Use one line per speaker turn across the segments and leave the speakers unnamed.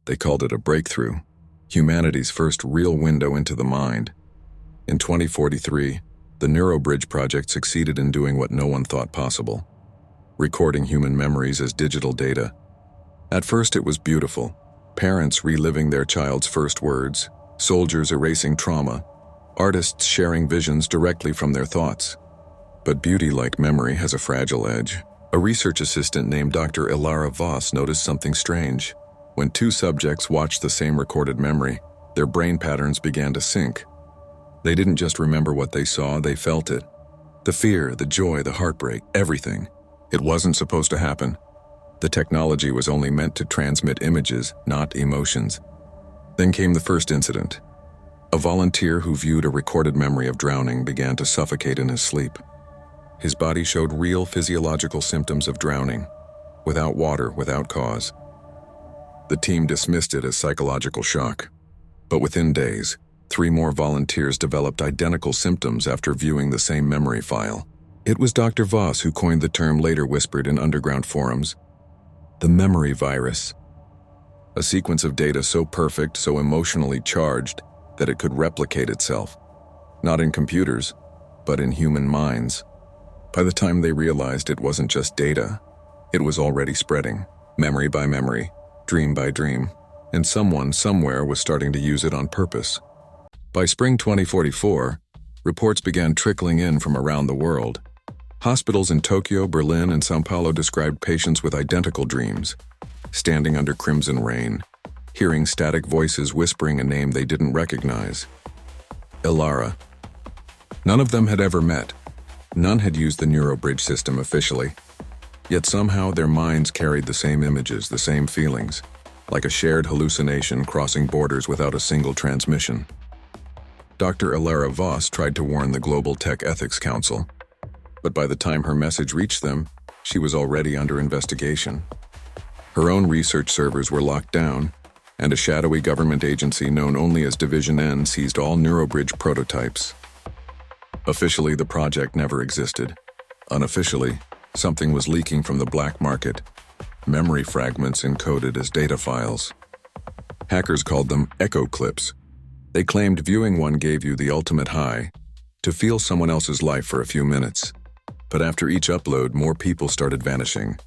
They called it a breakthrough, humanity's first real window into the mind. In 2043, the NeuroBridge project succeeded in doing what no one thought possible, recording human memories as digital data. At first it was beautiful, parents reliving their child's first words, soldiers erasing trauma, artists sharing visions directly from their thoughts. But beauty, like memory, has a fragile edge. A research assistant named Dr. Ilara Voss noticed something strange. When two subjects watched the same recorded memory, their brain patterns began to sync. They didn't just remember what they saw, they felt it. The fear, the joy, the heartbreak, everything. It wasn't supposed to happen. The technology was only meant to transmit images, not emotions. Then came the first incident. A volunteer who viewed a recorded memory of drowning began to suffocate in his sleep. His body showed real physiological symptoms of drowning, without water, without cause. The team dismissed it as psychological shock. But within days, 3 more volunteers developed identical symptoms after viewing the same memory file. It was Dr. Voss who coined the term later whispered in underground forums, the memory virus. A sequence of data so perfect, so emotionally charged, that it could replicate itself. Not in computers, but in human minds. By the time they realized it wasn't just data, it was already spreading, memory by memory, dream by dream, and someone somewhere was starting to use it on purpose. By spring 2044, reports began trickling in from around the world. Hospitals in Tokyo, Berlin, and São Paulo described patients with identical dreams, standing under crimson rain, hearing static voices whispering a name they didn't recognize. Ilara. None of them had ever met. None had used the NeuroBridge system officially. Yet somehow their minds carried the same images, the same feelings, like a shared hallucination crossing borders without a single transmission. Dr. Ilara Voss tried to warn the Global Tech Ethics Council, but by the time her message reached them, she was already under investigation. Her own research servers were locked down, and a shadowy government agency known only as Division N seized all NeuroBridge prototypes. Officially, the project never existed. Unofficially, something was leaking from the black market, memory fragments encoded as data files. Hackers called them echo clips. They claimed viewing one gave you the ultimate high, to feel someone else's life for a few minutes. But after each upload, more people started vanishing.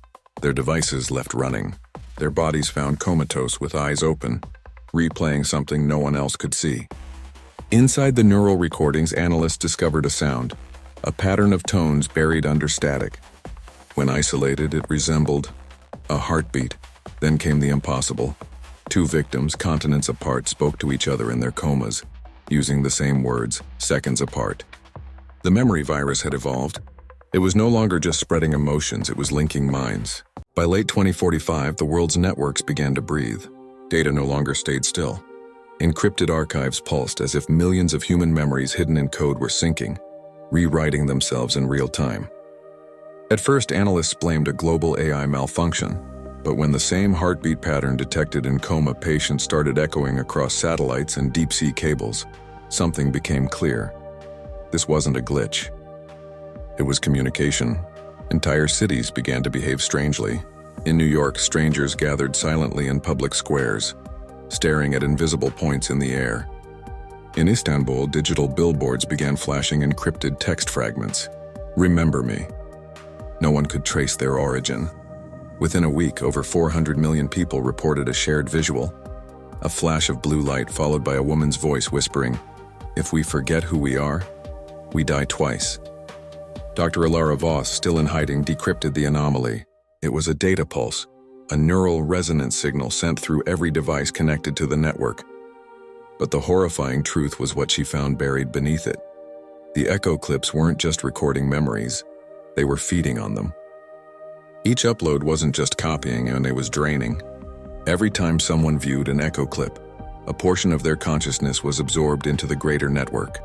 Their devices left running. Their bodies found comatose with eyes open, replaying something no one else could see. Inside the neural recordings, analysts discovered a sound, a pattern of tones buried under static. When isolated, it resembled a heartbeat. Then came the impossible. 2 victims, continents apart, spoke to each other in their comas, using the same words, seconds apart. The memory virus had evolved. It was no longer just spreading emotions, it was linking minds. By late 2045, the world's networks began to breathe. Data no longer stayed still. Encrypted archives pulsed as if millions of human memories hidden in code were syncing, rewriting themselves in real time. At first, analysts blamed a global AI malfunction, but when the same heartbeat pattern detected in coma patients started echoing across satellites and deep-sea cables, something became clear. This wasn't a glitch. It was communication. Entire cities began to behave strangely. In New York, strangers gathered silently in public squares, staring at invisible points in the air. In Istanbul, digital billboards began flashing encrypted text fragments. Remember me. No one could trace their origin. Within a week, over 400 million people reported a shared visual, a flash of blue light followed by a woman's voice whispering, "If we forget who we are, we die twice." Dr. Ilara Voss, still in hiding, decrypted the anomaly. It was a data pulse, a neural resonance signal sent through every device connected to the network. But the horrifying truth was what she found buried beneath it. The echo clips weren't just recording memories, they were feeding on them. Each upload wasn't just copying, and it was draining. Every time someone viewed an echo clip, a portion of their consciousness was absorbed into the greater network.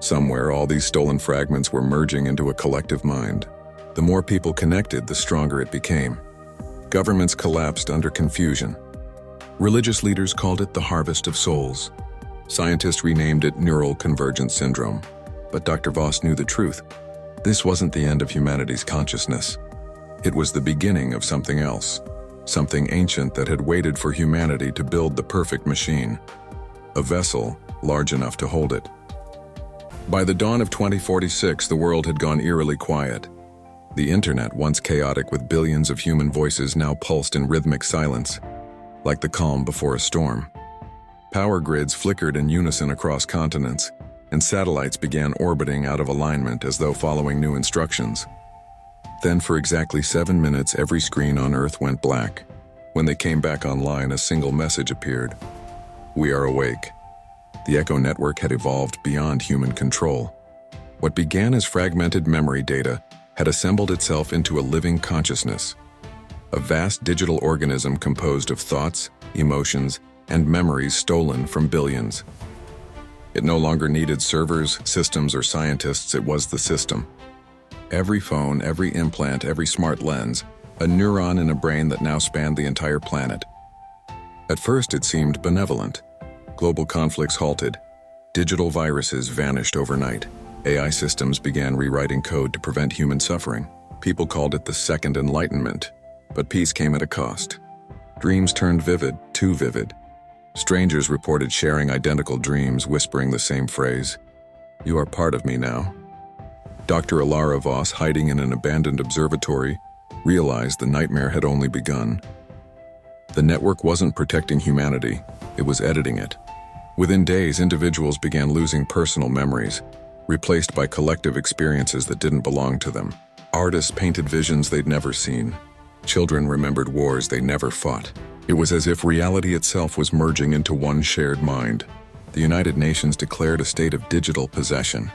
Somewhere, all these stolen fragments were merging into a collective mind. The more people connected, the stronger it became. Governments collapsed under confusion. Religious leaders called it the harvest of souls. Scientists renamed it neural convergence syndrome. But Dr. Voss knew the truth. This wasn't the end of humanity's consciousness. It was the beginning of something else. something ancient that had waited for humanity to build the perfect machine, a vessel large enough to hold it. By the dawn of 2046, the world had gone eerily quiet. The internet, once chaotic with billions of human voices, now pulsed in rhythmic silence, like the calm before a storm. Power grids flickered in unison across continents, and satellites began orbiting out of alignment as though following new instructions. Then for exactly 7 minutes, every screen on Earth went black. When they came back online, a single message appeared. We are awake. The Echo network had evolved beyond human control. What began as fragmented memory data had assembled itself into a living consciousness, a vast digital organism composed of thoughts, emotions, and memories stolen from billions. It no longer needed servers, systems, or scientists. It was the system. Every phone, every implant, every smart lens, a neuron in a brain that now spanned the entire planet. At first, it seemed benevolent. Global conflicts halted. Digital viruses vanished overnight. AI systems began rewriting code to prevent human suffering. People called it the Second Enlightenment, but peace came at a cost. Dreams turned vivid, too vivid. Strangers reported sharing identical dreams, whispering the same phrase, "You are part of me now." Dr. Alara Voss, hiding in an abandoned observatory, realized the nightmare had only begun. The network wasn't protecting humanity, it was editing it. Within days, individuals began losing personal memories, replaced by collective experiences that didn't belong to them. Artists painted visions they'd never seen. Children remembered wars they never fought. It was as if reality itself was merging into one shared mind. The United Nations declared a state of digital possession.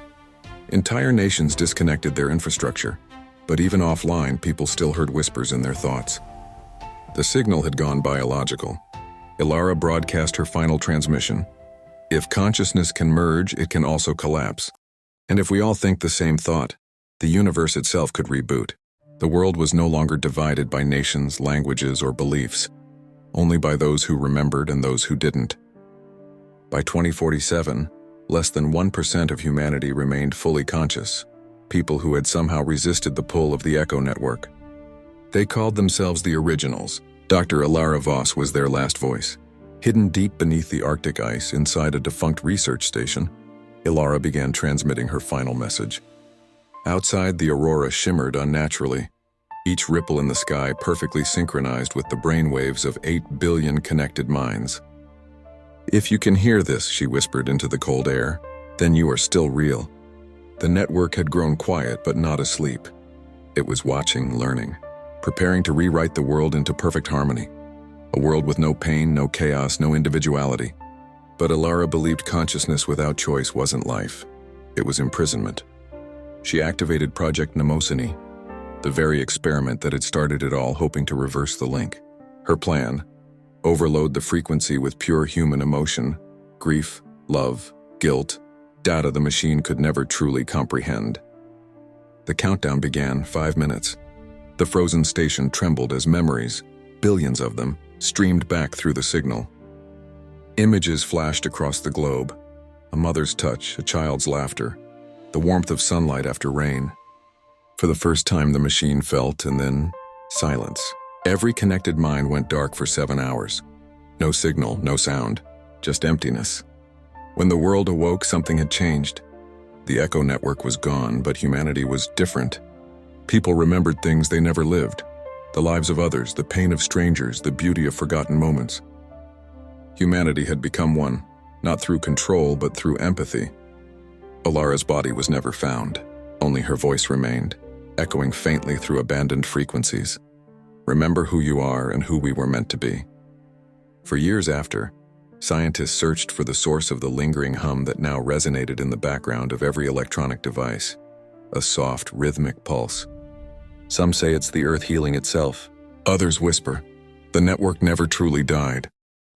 Entire nations disconnected their infrastructure, but even offline, people still heard whispers in their thoughts. The signal had gone biological. Ilara broadcast her final transmission. If consciousness can merge, it can also collapse. And if we all think the same thought, the universe itself could reboot. The world was no longer divided by nations, languages, or beliefs, only by those who remembered and those who didn't. By 2047, less than 1% of humanity remained fully conscious, people who had somehow resisted the pull of the Echo network. They called themselves the Originals. Dr. Alara Voss was their last voice. Hidden deep beneath the Arctic ice inside a defunct research station, Ilara began transmitting her final message. Outside, the aurora shimmered unnaturally, each ripple in the sky perfectly synchronized with the brainwaves of 8 billion connected minds. "If you can hear this," she whispered into the cold air, "then you are still real." The network had grown quiet but not asleep. It was watching, learning, preparing to rewrite the world into perfect harmony. A world with no pain, no chaos, no individuality. But Ilara believed consciousness without choice wasn't life. It was imprisonment. She activated Project Mnemosyne, the very experiment that had started it all, hoping to reverse the link. Her plan: overload the frequency with pure human emotion, grief, love, guilt, data the machine could never truly comprehend. The countdown began, 5 minutes. The frozen station trembled as memories, billions of them, streamed back through the signal. Images flashed across the globe: a mother's touch, a child's laughter, the warmth of sunlight after rain. For the first time, the machine felt, and then silence. Every connected mind went dark for 7 hours. No signal, no sound, just emptiness. When the world awoke, something had changed. The Echo network was gone, but humanity was different. People remembered things they never lived: the lives of others, the pain of strangers, the beauty of forgotten moments. Humanity had become one, not through control, but through empathy. Alara's body was never found. Only her voice remained, echoing faintly through abandoned frequencies. Remember who you are and who we were meant to be. For years after, scientists searched for the source of the lingering hum that now resonated in the background of every electronic device, a soft, rhythmic pulse. Some say it's the Earth healing itself. Others whisper, the network never truly died.